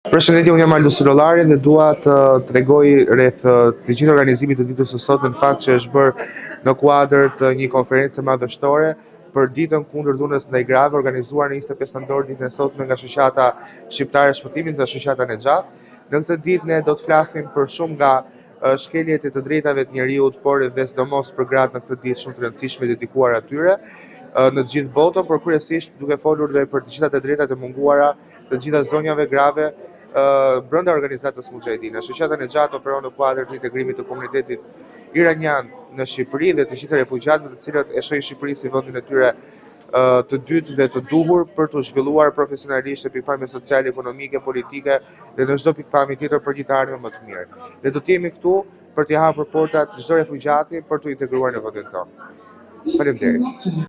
Përshëndetje, unë jam Aldo Sulolari dhe dua të tregoj rreth të gjithë organizimit të ditës së sotme, në fakt që është bërë në kuadër të një konferencë madhështore për ditën kundër dhunës ndaj grave, organizuar në 25 nëntor ditën e sotme nga Shoqata Shqiptare e Shpëtimit dhe Shoqata Nexhat. Në këtë ditë ne do të flasim për shumë nga shkeljet e të drejtave të njerëzit, por edhe sidomos për gratë në këtë ditë shumë të rëndësishme dedikuar atyre në të gjithë botën, por kryesisht duke folur dhe për të gjitha të drejtat e munguara të gjitha zonjave grave brenda organizatës Mujahedin. Shoqata Nexhat operon në kuadër të integrimit të komunitetit iranian në Shqipëri dhe të gjithë refugjatëve të cilët e shohin Shqipërinë si vendin e tyre të dytë dhe të duhur për të zhvilluar profesionalisht në pikpamje sociale, ekonomike, politike dhe në çdo pikpamje tjetër për një ardhmë më të mirë. Ne do të jemi këtu për t'i hapur portat çdo refugjati për t'u integruar në vendin tonë. Faleminderit.